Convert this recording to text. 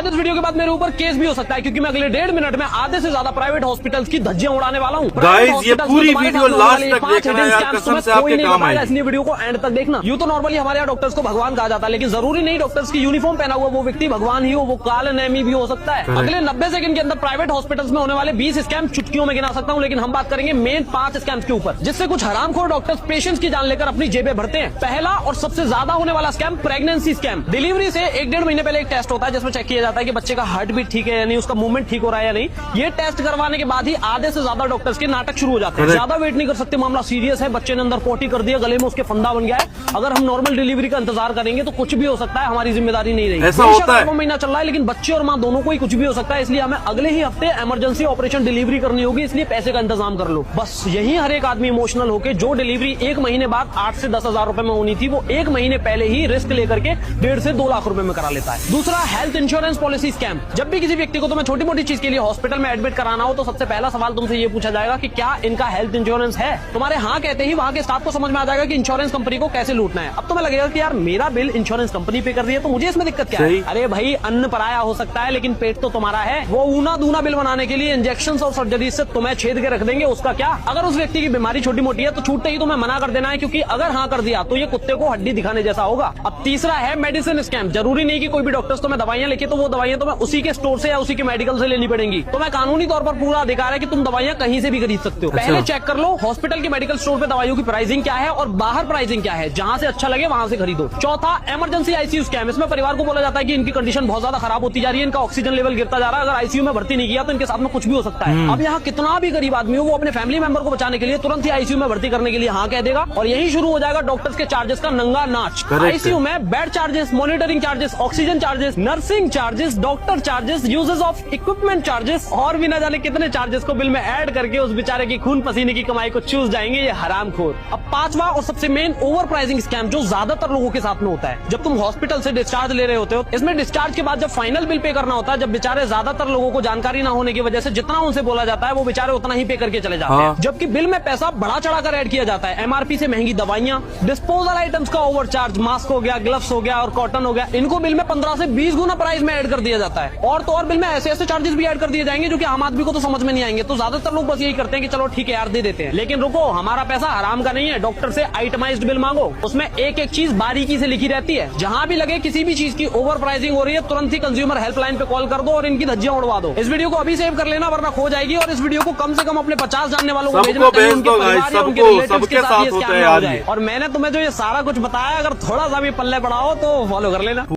इस वीडियो के बाद मेरे ऊपर केस भी हो सकता है, क्योंकि मैं अगले 1.5 मिनट में आधे से ज्यादा प्राइवेट हॉस्पिटल्स की धज्जियां उड़ाने वाला हूँ। गाइस, ये पूरी वीडियो लास्ट तक देखना यार, कसम से आपके काम आएगी। इसलिए वीडियो को एंड तक देखना। यूँ तो नॉर्मली हमारे यहाँ डॉक्टर्स को भगवान कहा जाता है, लेकिन जरूरी नहीं डॉक्टर्स की यूनिफॉर्म पहना हुआ वो व्यक्ति भगवान ही हो, वो काल नेमी भी हो सकता है। अगले 90 सेकंड के अंदर प्राइवेट हॉस्पिटल्स में होने वाले 20 स्कैम चुटकियों में गिना सकता हूँ, लेकिन हम बात करेंगे मेन 5 स्कैम्स के ऊपर, जिससे कुछ हरामखोर डॉक्टर्स पेशेंट्स की जान लेकर अपनी जेबें भरते हैं। पहला और सबसे ज्यादा होने वाला स्कैम प्रेगनेंसी स्कैम। डिलीवरी से 1-1.5 महीने पहले एक टेस्ट होता है जिसमें चेक किया जाता है कि बच्चे का हार्ट बीट ठीक है या नहीं, उसका मूवमेंट ठीक हो रहा है या नहीं। ये टेस्ट करवाने के बाद ही आधे से ज्यादा डॉक्टर्स के नाटक शुरू हो जाते हैं। ज्यादा वेट नहीं कर सकते, मामला सीरियस है, बच्चे ने अंदर पोटी कर दिया, गले में उसके फंदा बन गया है। अगर हम नॉर्मल डिलीवरी का इंतजार करेंगे तो कुछ भी हो सकता है, हमारी जिम्मेदारी नहीं रही। ऐसा होता है। महीना चल रहा है, लेकिन बच्चे और माँ दोनों को ही कुछ भी हो सकता है, इसलिए हमें अगले ही हफ्ते इमरजेंसी ऑपरेशन डिलीवरी करनी होगी, इसलिए पैसे का इंतजाम कर लो। बस यही हर एक आदमी इमोशनल होकर जो डिलीवरी 1 महीने बाद 8 से 10 हजार रुपए में होनी थी, वो 1 महीने पहले ही रिस्क लेकर के 1.5 से 2 लाख रुपए में करा लेता है। दूसरा, हेल्थ इंश्योरेंस पॉलिसी स्कैम। जब भी किसी व्यक्ति को तुम्हें छोटी मोटी चीज के लिए हॉस्पिटल में एडमिट कराना हो तो सबसे पहला सवाल तुमसे ये पूछा जाएगा कि क्या इनका हेल्थ इंश्योरेंस है। तुम्हारे हाँ कहते ही वहाँ के स्टाफ को समझ में आ जाएगा कि इंश्योरेंस कंपनी को कैसे लूटना है। अब तुम्हें लगेगा कि यार मेरा बिल इंश्योरेंस कंपनी पे कर रही है तो मुझे इसमें दिक्कत क्या है। अरे भाई, अन्न पराया हो सकता है लेकिन पेट तो तुम्हारा है। वो ऊना दूना बिल बनाने के लिए इंजेक्शन और सर्जरी से तुम्हें छेद के रख देंगे, उसका क्या। अगर उस व्यक्ति की बीमारी छोटी मोटी है तो छूटते ही तुम्हें मना कर देना है, क्योंकि अगर हाँ कर दिया तो ये कुत्ते को हड्डी दिखाने जैसा होगा। अब तीसरा है मेडिसिन स्कैम। जरूरी नहीं कि कोई भी डॉक्टर्स तुम्हें दवाइयां लिखे तो वो दवाइयां तुम्हें उसी के स्टोर से या उसी के मेडिकल से लेनी पड़ेंगी। तुम्हें कानूनी तौर पर पूरा अधिकार है कि तुम दवाइयां कहीं से भी खरीद सकते हो। पहले चेक कर लो हॉस्पिटल के मेडिकल स्टोर पे दवाइयों की प्राइसिंग क्या है और बाहर प्राइसिंग क्या है, जहां से अच्छा लगे वहां से खरीदो। चौथा, इमरजेंसी आईसीयू स्कैम। इसमें परिवार को बोला जाता है कि इनकी कंडीशन बहुत ज्यादा खराब होती जा रही है, इनका ऑक्सीजन लेवल गिरता जा रहा है, अगर आईसीयू में भर्ती नहीं किया तो इनके साथ में कुछ भी हो सकता है। अब यहाँ कितना भी गरीब आदमी हो, वो अपने फैमिली मेंबर को बचाने के लिए तुरंत ही आईसीयू में भर्ती करने के लिए हाँ कह देगा, और यही शुरू हो जाएगा डॉक्टर्स के चार्जेस का नंगा नाच। आईसीयू में bed charges, monitoring charges, oxygen charges, nursing charges, doctor charges, uses of equipment charges, और भी न जाने कितने चार्जेस को बिल में ऐड करके उस बेचारे की खून पसीने की कमाई को चूस जाएंगे ये हरामखोर। अब पांचवा और सबसे मेन, ओवर प्राइसिंग स्कैम, जो ज्यादातर लोगों के साथ में होता है। जब तुम हॉस्पिटल से डिस्चार्ज ले रहे होते हो, इसमें डिस्चार्ज के बाद जब फाइनल बिल पे करना होता है, जब बेचारे ज्यादातर लोगों को जानकारी ना होने की वजह से जितना उनसे बोला जाता है वो बेचारे उतना ही पे करके चले जाते हैं, जबकि बिल में पैसा बढ़ा चढ़ाकर ऐड किया जाता है। एमआरपी से महंगी दवाइयां, डिस्पोजल आइटम्स का ओवरचार्ज, मास्क हो गया, ग्लव्स हो गया और कॉटन हो गया, इनको बिल में 15 से 20 गुना प्राइस में ऐड कर दिया जाता है। और तो और बिल में ऐसे ऐसे चार्जेस भी ऐड कर दिए जाएंगे जो कि आम आदमी को तो समझ में नहीं आएंगे। तो ज्यादातर लोग बस यही करते हैं कि चलो ठीक है यार दे देते हैं, लेकिन रुको, हमारा पैसा हराम का नहीं है। डॉक्टर से आइटमाइज्ड बिल मांगो, उसमें एक एक चीज बारीकी से लिखी रहती है। जहां भी लगे किसी भी चीज की ओवर प्राइसिंग हो रही है, तुरंत ही कंज्यूमर हेल्पलाइन पे कॉल कर दो और इनकी धज्जियां उड़वा दो। इस वीडियो को अभी सेव कर लेना वरना खो जाएगी, और इस वीडियो को कम से कम अपने 50 जानने वालों को भेजना, उनके परिवार या उनके रिलेटिव्स के साथ ये स्कैम ना हो जाए। और मैंने तुम्हें जो ये सारा कुछ बताया, अगर थोड़ा सा भी पल्ले पड़ा हो तो फॉलो कर लेना।